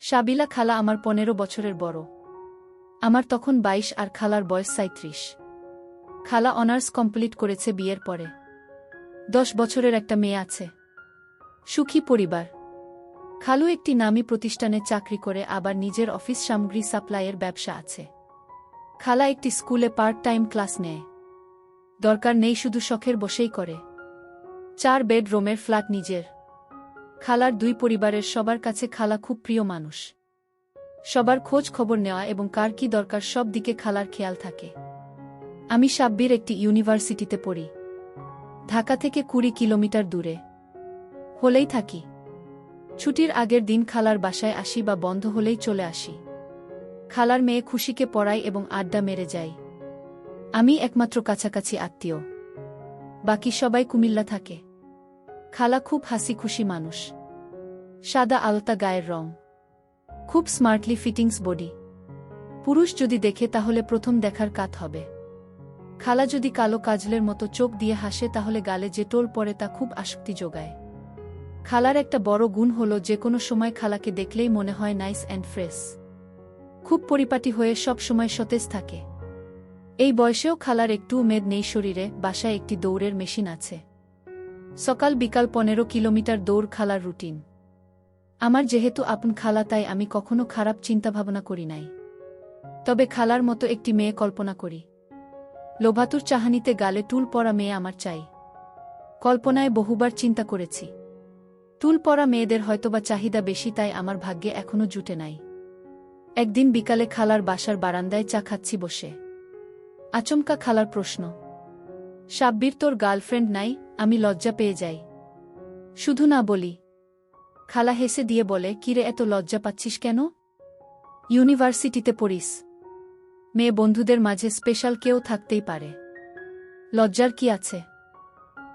সাবিলা খালা আমার 15 বছরের বড়। আমার তখন 22 আর খালার বয়স 37। খালা অনার্স কমপ্লিট করেছে বিয়ের পরে। 10 বছরের একটা মেয়ে আছে। সুখী পরিবার। খালু একটি নামী প্রতিষ্ঠানে চাকরি করে, আবার নিজের অফিস সামগ্রী সাপ্লাইয়ের ব্যবসা আছে। খালা একটি স্কুলে পার্ট টাইম ক্লাস নেয়। দরকার নেই শুধু শখের বসেই করে। 4 বেডরুমের ফ্ল্যাট নিজের। খালার 2 পরিবারের সবার কাছে খালা খুব প্রিয় মানুষ। সবার খোঁজ খবর নেওয়া এবং কার কি দরকার সব দিকে খালার খেয়াল থাকে। আমি সাব্বির একটি ইউনিভার্সিটিতে পড়ি। ঢাকা থেকে 20 কিলোমিটার দূরে। হলেই থাকি। ছুটির আগের দিন খালার বাসায় আসি বা বন্ধ হলেই চলে আসি। খালার মেয়ে খুশিকে পড়াই এবং আড্ডা মেরে যাই। আমি একমাত্র কাছাকাছি আত্মীয়। বাকি সবাই কুমিল্লা থাকে। খালা খুব হাসি খুশি মানুষ। সাদা আলতা গায়ের রং। খুব স্মার্টলি ফিটিংস বডি। পুরুষ যদি দেখে তাহলে প্রথম দেখার কাত হবে। খালা যদি কালো কাজলের মতো চোখ দিয়ে হাসে তাহলে গালে যে টোল পড়ে তা খুব আসক্তি যোগায়। খালার একটা বড় গুণ হলো যে কোনো সময় খালাকে দেখলেই মনে হয় নাইস অ্যান্ড ফ্রেশ। খুব পরিপাটি হয়ে সব সময় সতেজ থাকে। এই বয়সেও খালার একটুও মেদ নেই শরীরে। বাসায় একটি দৌড়ের মেশিন আছে। সকাল বিকাল 15 কিলোমিটার দৌড় খালার রুটিন। আমার যেহেতু আপন খালা তাই আমি কখনো খারাপ চিন্তাভাবনা করি নাই। তবে খালার মতো একটি মেয়ে কল্পনা করি। লোভাতুর চাহানিতে গালে টুল পরা মেয়ে আমার চাই। কল্পনায় বহুবার চিন্তা করেছি। টুল পরা মেয়েদের হয়তোবা চাহিদা বেশি, তাই আমার ভাগ্যে এখনো জুটে নাই। একদিন বিকালে খালার বাসার বারান্দায় চা খাচ্ছি বসে। আচমকা খালার প্রশ্ন, সাব্বির তোর গার্লফ্রেন্ড নাই? আমি লজ্জা পেয়ে যাই। শুধু না বলি। খালা হেসে দিয়ে বলে, কিরে এত লজ্জা পাচ্ছিস কেন? ইউনিভার্সিটিতে পড়িস। মেয়ে বন্ধুদের মাঝে স্পেশাল কেউ থাকতেই পারে। লজ্জার কি আছে?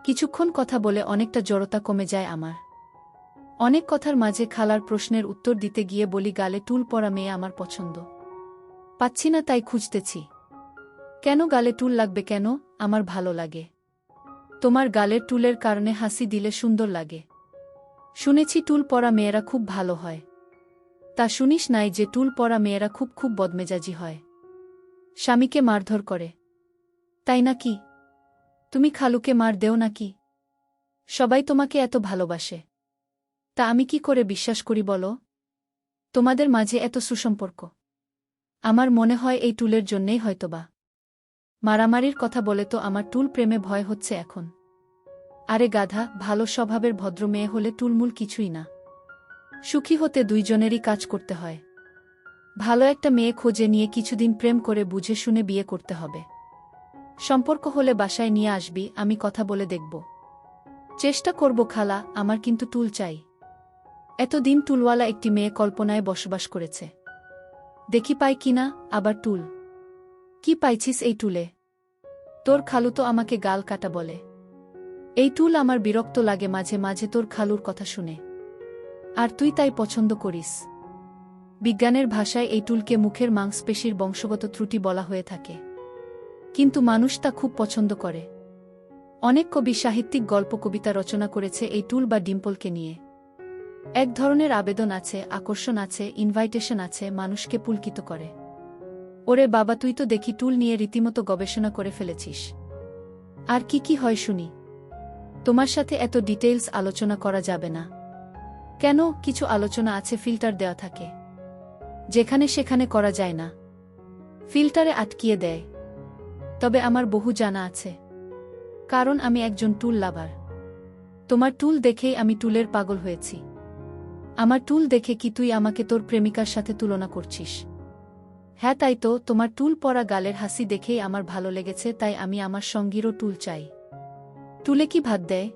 কিছুক্ষণ কথা বলে অনেকটা জড়তা কমে যায় আমার। অনেক কথার মাঝে খালার প্রশ্নের উত্তর দিতে গিয়ে বলি, গালে টুল পরা মেয়ে আমার পছন্দ। পাচ্ছি না তাই খুঁজতেছি। কেন গালে টুল লাগবে কেন? আমার ভালো লাগে। তোমার গালের টুলের কারণে হাসি দিলে সুন্দর লাগে। শুনেছি টুল পরা মেয়েরা খুব ভালো হয়। তা শুনিস নাই যে টুল পরা মেয়েরা খুব খুব বদমেজাজি হয়। স্বামীকে মারধর করে। তাই নাকি? তুমি খালুকে মার দেও নাকি? সবাই তোমাকে এত ভালোবাসে। তা আমি কি করে বিশ্বাস করি বলো? তোমাদের মাঝে এত সুসম্পর্ক। আমার মনে হয় এই টুলের জন্যেই হয়তোবা। মারামারির কথা বলে তো আমার টুল প্রেমে ভয় হচ্ছে এখন। আরে গাধা, ভালো স্বভাবের ভদ্র মেয়ে হলে টুলমুল কিছুই না। সুখী হতে দুইজনেরই কাজ করতে হয়। ভালো একটা মেয়ে খোঁজে নিয়ে কিছুদিন প্রেম করে বুঝে শুনে বিয়ে করতে হবে। সম্পর্ক হলে বাসায় নিয়ে আসবি, আমি কথা বলে দেখব। চেষ্টা করব খালা, আমার কিন্তু টুল চাই। এতদিন টুলওয়ালা একটি মেয়ে কল্পনায় বসবাস করেছে। দেখি পাই কিনা আবার টুল। কি পাইছিস এই টুলে? তোর খালু তো আমাকে গাল কাটা বলে। এই টুল আমার বিরক্ত লাগে মাঝে মাঝে তোর খালুর কথা শুনে। আর তুই তাই পছন্দ করিস। বিজ্ঞানের ভাষায় এই টুলকে মুখের মাংসপেশির বংশগত ত্রুটি বলা হয়ে থাকে। কিন্তু মানুষ তা খুব পছন্দ করে। অনেক কবি সাহিত্যিক গল্প কবিতা রচনা করেছে এই টুল বা ডিম্পলকে নিয়ে। এক ধরনের আবেদন আছে, আকর্ষণ আছে, ইনভাইটেশন আছে, মানুষকে পুলকিত করে। ওরে বাবা, তুই তো দেখি টুল নিয়ে রীতিমতো গবেষণা করে ফেলেছিস। আর কি কি হয় শুনি? তোমার সাথে এত ডিটেইলস আলোচনা করা যাবে না। কেন? কিছু আলোচনা আছে ফিল্টার দেওয়া থাকে। যেখানে সেখানে করা যায় না। ফিল্টারে আটকিয়ে দেয়। তবে আমার বহু জানা আছে। কারণ আমি একজন টুল লাভার। তোমার টুল দেখেই আমি টুলের পাগল হয়েছি। আমার টুল দেখে কি তুই আমাকে তোর প্রেমিকার সাথে তুলনা করছিস? হ্যাঁ তাই তো, তোমার টুল পরা গালের হাসি দেখেই আমার ভালো লেগেছে, তাই আমি আমার সঙ্গীরও টুল চাই। টুলে কি ভাত দেয়?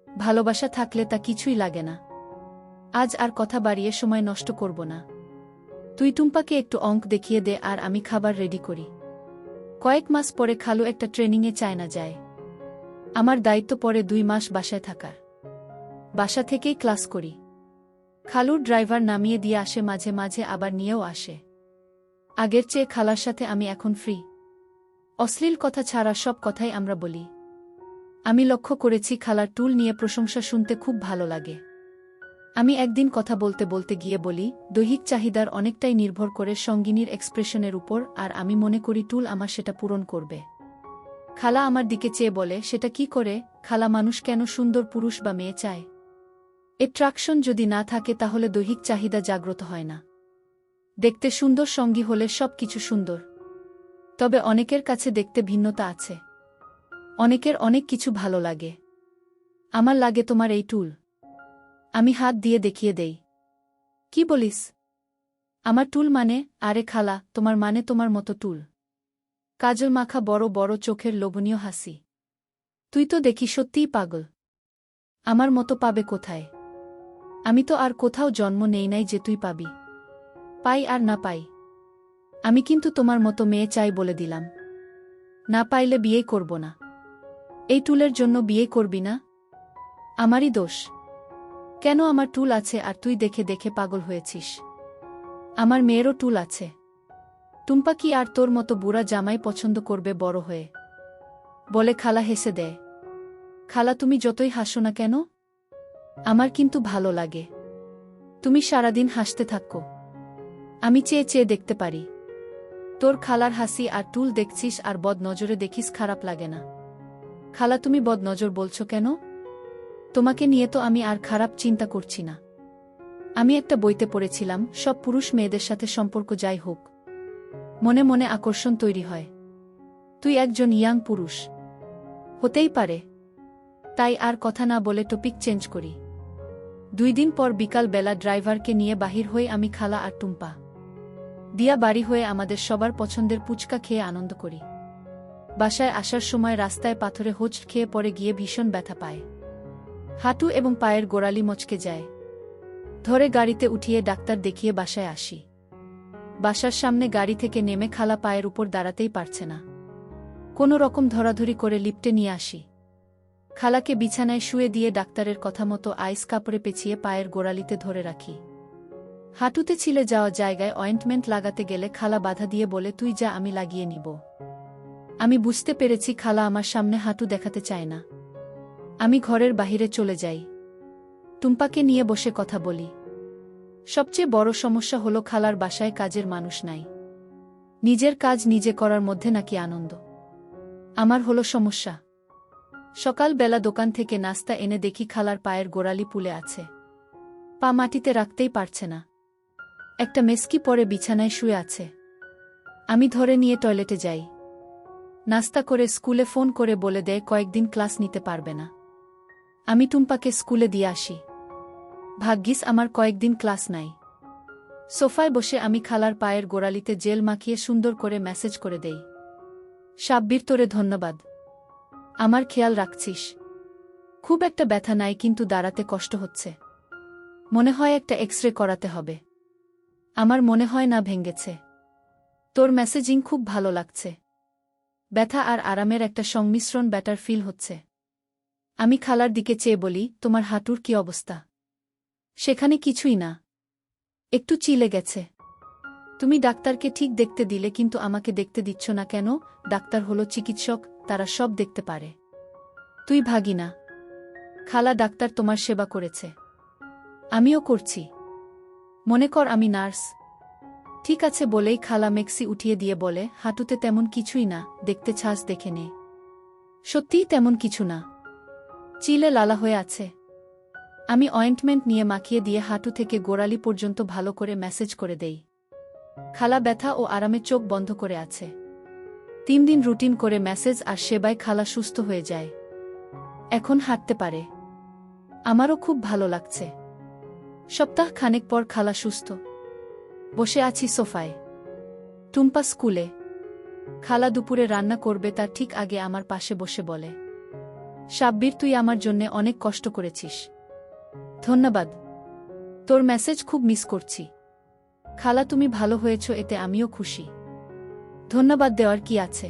ভালোবাসা থাকলে তা কিছুই লাগে না। আজ আর কথা বাড়িয়ে সময় নষ্ট করব না। তুই টুম্পাকে একটু অঙ্ক দেখিয়ে দে আর আমি খাবার রেডি করি। কয়েক মাস পরে খালু একটা ট্রেনিংয়ে চায়না যায়। আমার দায়িত্ব পড়ে 2 মাস বাসায় থাকার। বাসা থেকেই ক্লাস করি। খালুর ড্রাইভার নামিয়ে দিয়ে আসে মাঝে মাঝে, আবার নিয়েও আসে। আগের চেয়ে খালার সাথে আমি এখন ফ্রি। অশ্লীল কথা ছাড়া সব কথাই আমরা বলি। আমি লক্ষ্য করেছি খালার টুল নিয়ে প্রশংসা শুনতে খুব ভালো লাগে। আমি একদিন কথা বলতে বলতে গিয়ে বলি, দৈহিক চাহিদার অনেকটাই নির্ভর করে সঙ্গিনীর এক্সপ্রেশনের উপর, আর আমি মনে করি টুল আমার সেটা পূরণ করবে। খালা আমার দিকে চেয়ে বলে, সেটা কি করে? খালা, মানুষ কেন সুন্দর পুরুষ বা মেয়ে চায়? অ্যাট্রাকশন যদি না থাকে তাহলে দৈহিক চাহিদা জাগ্রত হয় না। দেখতে সুন্দর সঙ্গী হলে সব কিছু সুন্দর। তবে অনেকের কাছে দেখতে ভিন্নতা আছে। অনেকের অনেক কিছু ভালো লাগে। আমার লাগে তোমার এই টুল। আমি হাত দিয়ে দেখিয়ে দেই। কি বলিস? আমার টুল মানে? আরে খালা, তোমার মানে তোমার মতো টুল। কাজল মাখা বড় বড় চোখের লোভনীয় হাসি। তুই তো দেখি সত্যিই পাগল। আমার মতো পাবে কোথায়? আমি তো আর কোথাও জন্ম নেই নাই যে তুই পাবি। পাই আর না পাই, আমি কিন্তু তোমার মতো মেয়ে চাই বলে দিলাম। না পাইলে বিয়ে করব না। এই টুলের জন্য বিয়ে করবি না? আমারই দোষ। কেন? আমার টুল আছে আর তুই দেখে দেখে পাগল হয়েছিস। আমার মেয়েরও টুল আছে। টুম্পা কি আর তোর মতো বুড়া জামাই পছন্দ করবে বড় হয়ে? বলে খালা হেসে দেয়। খালা, তুমি যতই হাসো না কেন, আমার কিন্তু ভালো লাগে। তুমি সারাদিন হাসতে থাকো, আমি চেয়ে চেয়ে দেখতে পারি। তোর খালার হাসি আর টুল দেখছিস আর বদ নজরে দেখিস, খারাপ লাগে না? খালা, তুমি বদ নজর বলছো কেন? তোমাকে নিয়ে তো আমি আর খারাপ চিন্তা করছি না। আমি একটা বইতে পড়েছিলাম, সব পুরুষ মেয়েদের সাথে সম্পর্ক যাই হোক, মনে মনে আকর্ষণ তৈরি হয়। তুই একজন ইয়াং পুরুষ, হতেই পারে। তাই আর কথা না বলে টপিক চেঞ্জ করি। 2 দিন পর বিকাল বেলা ড্রাইভারকে নিয়ে বাহির হয়ে আমি, খালা আর টুম্পা দিয়া বাড়ি হয়ে আমাদের সবার পছন্দের পুচকা খেয়ে আনন্দ করি। বাসায় আসার সময় রাস্তায় পাথরে হোঁচট খেয়ে পড়ে গিয়ে ভীষণ ব্যথা পায়। হাঁটু এবং পায়ের গোড়ালি মচকে যায়। ধরে গাড়িতে উঠিয়ে ডাক্তার দেখিয়ে বাসায় আসি। বাসার সামনে গাড়ি থেকে নেমে খালা পায়ের উপর দাঁড়াতেই পারছে না। কোনো রকম ধরাধরি করে লিফটে নিয়ে আসি। খালাকে বিছানায় শুয়ে দিয়ে ডাক্তারের কথা মতো আইস কাপড়ে পেঁচিয়ে পায়ের গোড়ালিতে ধরে রাখি। হাঁটুতে ছিলে যাওয়া জায়গায় অয়েন্টমেন্ট লাগাতে গেলে খালা বাধা দিয়ে বলে, তুই যা, আমি লাগিয়ে নিব। আমি বুঝতে পেরেছি খালা আমার সামনে হাঁটু দেখাতে চায় না। আমি ঘরের বাহিরে চলে যাই। টুম্পাকে নিয়ে বসে কথা বলি। সবচেয়ে বড় সমস্যা হলো খালার বাসায় কাজের মানুষ নাই। নিজের কাজ নিজে করার মধ্যে নাকি আনন্দ। আমার হলো সমস্যা। সকালবেলা দোকান থেকে নাস্তা এনে দেখি খালার পায়ের গোড়ালি পুলে আছে। পা মাটিতে রাখতেই পারছে না। একটা মেস্কি পরে বিছানায় শুয়ে আছে। আমি ধরে নিয়ে টয়লেটে যাই। নাস্তা করে স্কুলে ফোন করে বলে দেয় কয়েকদিন ক্লাস নিতে পারবে না। আমি টুম্পাকে স্কুলে দিয়ে আসি। ভাগ্যিস আমার কয়েকদিন ক্লাস নাই। সোফায় বসে আমি খালার পায়ের গোড়ালিতে জেল মাখিয়ে সুন্দর করে মেসেজ করে দেই, সাব্বির, তোরে ধন্যবাদ, আমার খেয়াল রাখছিস। খুব একটা ব্যথা নাই, কিন্তু দাঁড়াতে কষ্ট হচ্ছে। মনে হয় একটা এক্সরে করাতে হবে। আমার মনে হয় না ভেঙেছে। তোর মেসেজিং খুব ভালো লাগছে। ব্যথা আর আরামের একটা সংমিশ্রণ, ব্যাটার ফিল হচ্ছে। আমি খালার দিকে চেয়ে বলি, তোমার হাঁটুর কি অবস্থা? সেখানে কিছুই না, একটু চিলে গেছে। তুমি ডাক্তারকে ঠিক দেখতে দিলে, কিন্তু আমাকে দেখতে দিচ্ছ না কেন? ডাক্তার হলো চিকিৎসক, তারা সব দেখতে পারে। তুই ভাগি না। খালা, ডাক্তার তোমার সেবা করেছে, আমিও করছি। মনে কর আমি নার্স। ঠিক আছে বলেই খালা মেক্সি উঠিয়ে দিয়ে বলে, হাঁটুতে তেমন কিছুই না, দেখতে ছাস, দেখে নে। সত্যিই তেমন কিছু না, চিলে লালা হয়ে আছে। আমি অয়েন্টমেন্ট নিয়ে মাখিয়ে দিয়ে হাঁটু থেকে গোড়ালি পর্যন্ত ভালো করে ম্যাসেজ করে দেই। খালা ব্যথা ও আরামে চোখ বন্ধ করে আছে। 3 দিন রুটিন করে ম্যাসেজ আর সেবায় খালা সুস্থ হয়ে যায়। এখন হাঁটতে পারে। আমারও খুব ভালো লাগছে। সপ্তাহ খানেক পর খালা সুস্থ। বসে আছি সোফায়। টুম্পা স্কুলে। খালা দুপুরে রান্না করবে তার ঠিক আগে আমার পাশে বসে বলে, সাব্বির, তুই আমার জন্যে অনেক কষ্ট করেছিস। ধন্যবাদ। তোর মেসেজ খুব মিস করছি। খালা, তুমি ভালো হয়েছ এতে আমিও খুশি। ধন্যবাদ দেওয়ার কি আছে,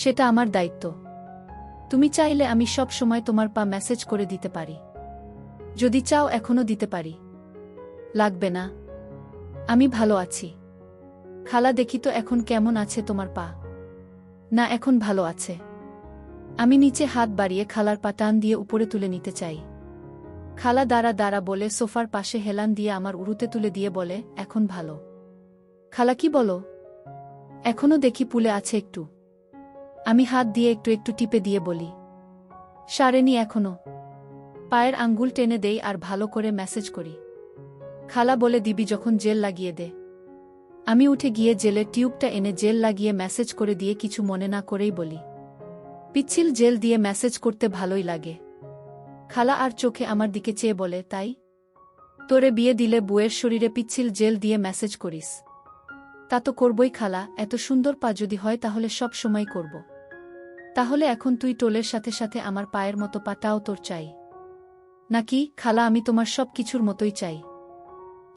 সেটা আমার দায়িত্ব। তুমি চাইলে আমি সব সময় তোমার পা মেসেজ করে দিতে পারি। যদি চাও এখনো দিতে পারি। লাগবে না, আমি ভালো আছি। খালা, দেখি তো এখন কেমন আছে তোমার পা। না, এখন ভালো আছে। আমি নিচে হাত বাড়িয়ে খালার পা টান দিয়ে উপরে তুলে নিতে চাই। খালা দাঁড়া দাঁড়া বলে সোফার পাশে হেলান দিয়ে আমার উরুতে তুলে দিয়ে বলে, এখন ভালো। খালা কি বলো? এখনো দেখি পুলে আছে একটু। আমি হাত দিয়ে একটু একটু টিপে দিয়ে বলি, সারেনি এখনো। পায়ের আঙ্গুল টেনে দেই আর ভালো করে ম্যাসেজ করি। খালা বলে, দিবি যখন জেল লাগিয়ে দে। আমি উঠে গিয়ে জেলের টিউবটা এনে জেল লাগিয়ে ম্যাসেজ করে দিয়ে কিছু মনে না করেই বলি, পিচ্ছিল জেল দিয়ে ম্যাসেজ করতে ভালোই লাগে। খালা আর চোখে আমার দিকে চেয়ে বলে, তাই? তোরে বিয়ে দিলে বুয়ের শরীরে পিচ্ছিল জেল দিয়ে ম্যাসেজ করিস? তা তো করবই খালা, এত সুন্দর পা যদি হয় তাহলে সব সময় করব। তাহলে এখন তুই টোলের সাথে সাথে আমার পায়ের মতো পাটাও তোর চাই নাকি? খালা, আমি তোমার সব কিছুর মতোই চাই।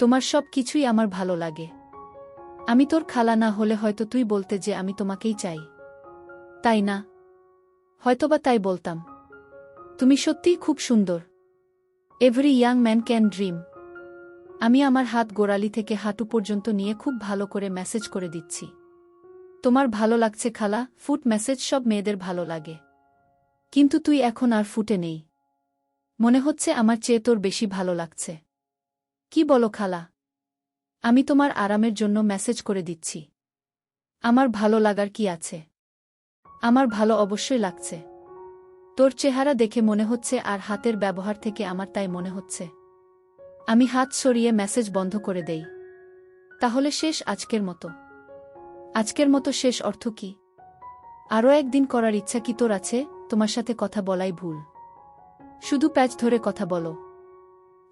তোমার সব কিছুই আমার ভালো লাগে। আমি তোর খালা না হলে হয়তো তুই বলতে যে আমি তোমাকেই চাই, তাই না? হয়তোবা তাই বলতাম। তুমি সত্যিই খুব সুন্দর। Every young man can dream. আমি আমার হাত গোড়ালি থেকে হাঁটু পর্যন্ত নিয়ে খুব ভালো করে মেসেজ করে দিচ্ছি। তোমার ভালো লাগছে খালা? ফুট মেসেজ সব মেয়েদের ভালো লাগে, কিন্তু তুই এখন আর ফুটে নেই। মনে হচ্ছে আমার চেয়ে তোর বেশি ভালো লাগছে। কি বলো খালা? আমি তোমার আরামের জন্য মেসেজ করে দিচ্ছি। আমার ভালো লাগার কি আছে? আমার ভালো অবশ্যই লাগছে। তোর চেহারা দেখে মনে হচ্ছে আর হাতের ব্যবহার থেকে আমার তাই মনে হচ্ছে। আমি হাত সরিয়ে মেসেজ বন্ধ করে দেই। তাহলে শেষ আজকের মতো? আজকের মতো শেষ অর্থ কি? আরও একদিন করার ইচ্ছা কি তোর আছে? তোমার সাথে কথা বলাই ভুল। শুধু প্যাচ ধরে কথা বলো।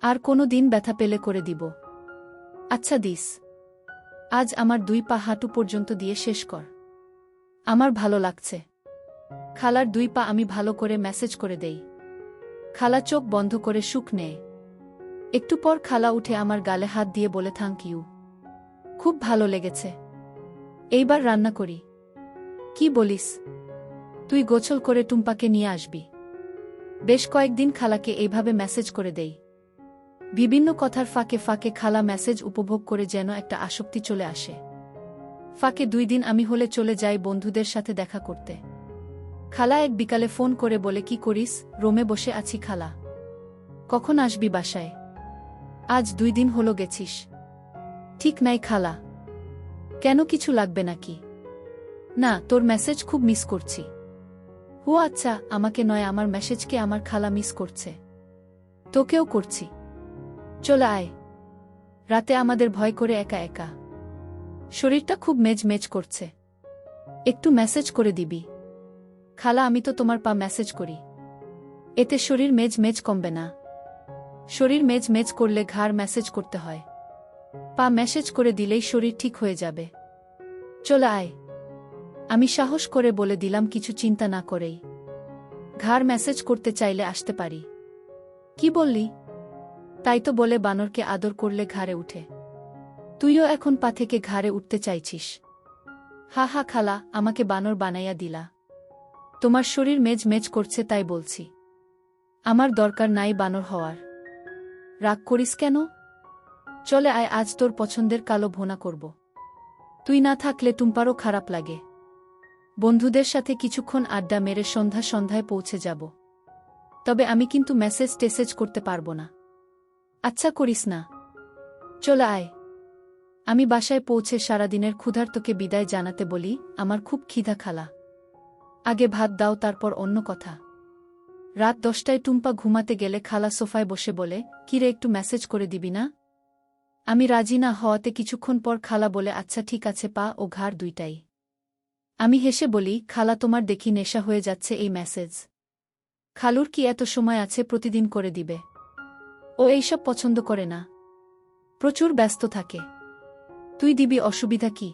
আর কোনো দিন ব্যথা পেলে করে দিব। আচ্ছা দিস। আজ আমার 2 পা হাঁটু পর্যন্ত দিয়ে শেষ কর। আমার ভালো লাগছে। খালার 2 পা আমি ভালো করে মেসেজ করে দেই। খালা চোখ বন্ধ করে সুখ নেয়। একটু পর খালা উঠে আমার গালে হাত দিয়ে বলে, থ্যাংক ইউ, খুব ভালো লেগেছে। এইবার রান্না করি। কি বলিস? তুই গোছল করে টুম্পাকে নিয়ে আসবি। বেশ কয়েকদিন খালাকে এইভাবে মেসেজ করে দেই। বিভিন্ন কথার ফাঁকে ফাঁকে খালা মেসেজ উপভোগ করে যেন একটা আসক্তি চলে আসে। ফাঁকে 2 দিন আমি হলে চলে যাই বন্ধুদের সাথে দেখা করতে। খালা এক বিকালে ফোন করে বলে, কি করিস? রোমে বসে আছি খালা। কখন আসবি বাসায়? আজ 2 দিন হলো গেছিস। ঠিক নাই খালা। কেন, কিছু লাগবে নাকি? না, তোর মেসেজ খুব মিস করছি। ও আচ্ছা, আমাকে নয়, আমার মেসেজকে আমার খালা মিস করছে। তোকেও করছি। চলে আয়। রাতে আমাদের ভয় করে একা একা। শরীরটা খুব মেজ মেজ করছে। একটু মেসেজ করে দিবি? খালা, আমি তো তোমার পা মেসেজ করি। এতে শরীর মেজ মেজ কমবে না। শরীর মেজ মেজ করলে ঘাড় মেসেজ করতে হয়। পা মেসেজ করে দিলেই শরীর ঠিক হয়ে যাবে। চলে আয়। আমি সাহস করে বলে দিলাম, কিছু চিন্তা না করেই। ঘাড় মেসেজ করতে চাইলে আসতে পারি। কি বললি? তাই তো বলে বানরকে আদর করলে ঘাড়ে উঠে। তুইও এখন পা থেকে ঘাড়ে উঠতে চাইছিস? হা হা খালা, আমাকে বানর বানাইয়া দিলা। তোমার শরীর মেজ মেজ করছে তাই বলছি। আমার দরকার নাই বানর হওয়ার। রাগ করিস কেন? চলে আয়, আজ তোর পছন্দের কালো ভুনা করব। তুই না থাকলে টুম্পারও খারাপ লাগে। বন্ধুদের সাথে কিছুক্ষণ আড্ডা মেরে সন্ধ্যায় পৌঁছে যাব। তবে আমি কিন্তু মেসেজ টেসেজ করতে পারবো না। আচ্ছা করিস না। চলে আয়। আমি বাসায় পৌঁছে সারাদিনের ক্ষুধার্তকে বিদায় জানাতে বলি, আমার খুব খিদা খালা। আগে ভাত দাও, তারপর অন্য কথা। রাত 10টায় টুম্পা ঘুমাতে গেলে খালা সোফায় বসে বলে, কিরে, একটু মেসেজ করে দিবি না? আমি রাজি না হওয়াতে কিছুক্ষণ পর খালা বলে, আচ্ছা ঠিক আছে, পা ও ঘাড় 2টাই। আমি হেসে বলি, খালা, তোমার দেখি নেশা হয়ে যাচ্ছে এই মেসেজ। খালুর কি এত সময় আছে প্রতিদিন করে দিবে? ও এইসব পছন্দ করে না, প্রচুর ব্যস্ত থাকে। তুই দিবি, অসুবিধা কি?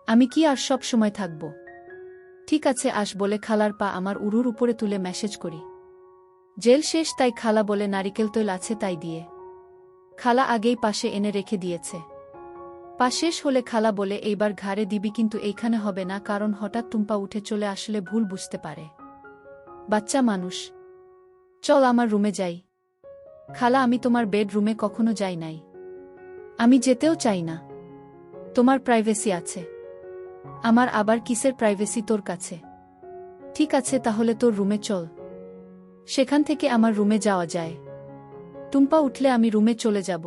আমি কি আর সব সময় থাকব? ঠিক আছে আস বলে খালার পা আমার উরুর উপরে তুলে মেসেজ করি। জেল শেষ তাই খালা বলে, নারিকেল তৈল আছে তাই দিয়ে। খালা আগেই পাশে এনে রেখে দিয়েছে। পা শেষ হলে খালা বলে, এইবার ঘাড়ে দিবি, কিন্তু এইখানে হবে না, কারণ হঠাৎ টুম্পা উঠে চলে আসলে ভুল বুঝতে পারে। বাচ্চা মানুষ। চল আমার রুমে যাই। খালা, আমি তোমার বেডরুমে কখনো যাই নাই। আমি যেতেও চাই না। তোমার প্রাইভেসি আছে। আমার আবার কিসের প্রাইভেসি তোর কাছে? ঠিক আছে, তাহলে তোর রুমে চল। সেখান থেকে আমার রুমে যাওয়া যায়। টুম্পা উঠলে আমি রুমে চলে যাব।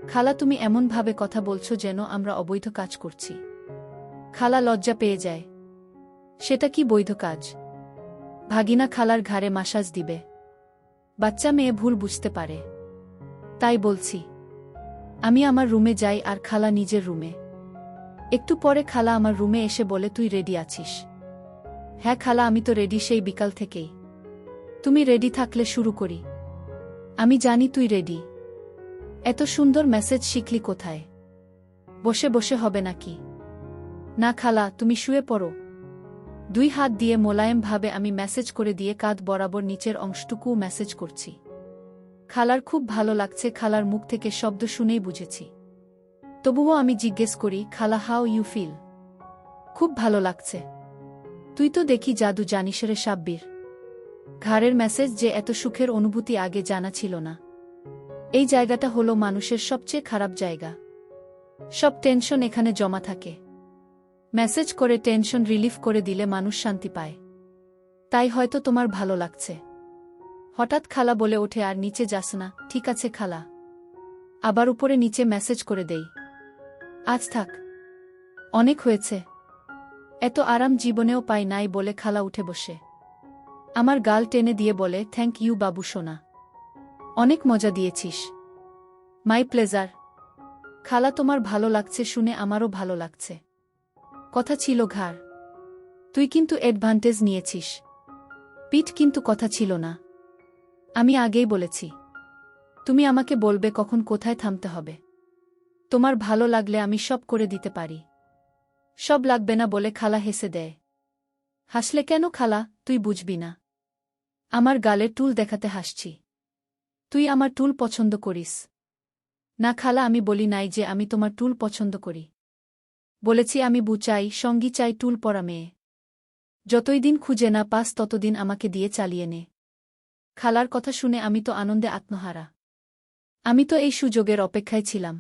খালা তুমি এমনভাবে কথা বলছো যেন আমরা অবৈধ কাজ করছি। খালা লজ্জা পেয়ে যায়। সেটা কি বৈধ কাজ? ভাগিনা খালার ঘাড়ে মাসাজ দিবে। বাচ্চা মেয়ে ভুল বুঝতে পারে। তাই বলছি। আমি আমার রুমে যাই আর খালা নিজের রুমে। একটু পরে খালা আমার রুমে এসে বলে তুই রেডি আছিস? হ্যাঁ খালা আমি তো রেডি সেই বিকাল থেকেই। তুমি রেডি থাকলে শুরু করি। আমি জানি তুই রেডি। এত সুন্দর মেসেজ শিখলি কোথায়? বসে বসে হবে নাকি? না খালা তুমি শুয়ে পড়ো। 2 হাত দিয়ে মোলায়েমভাবে আমি মেসেজ করে দিয়ে কাঁধ বরাবর নিচের অংশটুকুও মেসেজ করছি। খালার খুব ভালো লাগছে। খালার মুখ থেকে শব্দ শুনেই বুঝেছি। তবুও আমি জিজ্ঞেস করি খালা হাউ ইউ ফিল? খুব ভালো লাগছে। তুই তো দেখি জাদু জানিস রে সাব্বির। ঘাড়ের মেসেজ যে এত সুখের অনুভূতি আগে জানা ছিল না। এই জায়গাটা হলো মানুষের সবচেয়ে খারাপ জায়গা। সব টেনশন এখানে জমা থাকে। মেসেজ করে টেনশন রিলিফ করে দিলে মানুষ শান্তি পায়। তাই হয়তো তোমার ভালো লাগছে। হঠাৎ খালা বলে ওঠে আর নিচে যাস না? ঠিক আছে খালা। আবার উপরে নিচে মেসেজ করে দেই। আজ থাক, অনেক হয়েছে। এত আরাম জীবনেও পাই নাই বলে খালা উঠে বসে আমার গাল টেনে দিয়ে বলে থ্যাংক ইউ বাবু সোনা। অনেক মজা দিয়েছিস। My pleasure. খালা তোমার ভালো লাগছে শুনে আমারও ভালো লাগছে। কথা ছিল ঘাড়। তুই কিন্তু অ্যাডভান্টেজ নিয়েছিস। পিঠ কিন্তু কথা ছিল না। আমি আগেই বলেছি। তুমি আমাকে বলবে কখন কোথায় থামতে হবে। তোমার ভালো লাগলে আমি সব করে দিতে পারি। সব লাগবে না বলে খালা হেসে দেয়। হাসলে কেন খালা? তুই বুঝবি না। আমার গালে টুল দেখাতে হাসছি। তুই আমার টুল পছন্দ করিস? না খালা আমি বলি নাই যে আমি তোমার টুল পছন্দ করি। বলেছি আমি বউ চাই, সঙ্গী চাই, টুল পরা মেয়ে। যতই দিন খুঁজে না পাস ততদিন আমাকে দিয়ে চালিয়ে নে। খালার কথা শুনে আমি তো আনন্দে আত্মহারা। আমি তো এই সুযোগের অপেক্ষায় ছিলাম।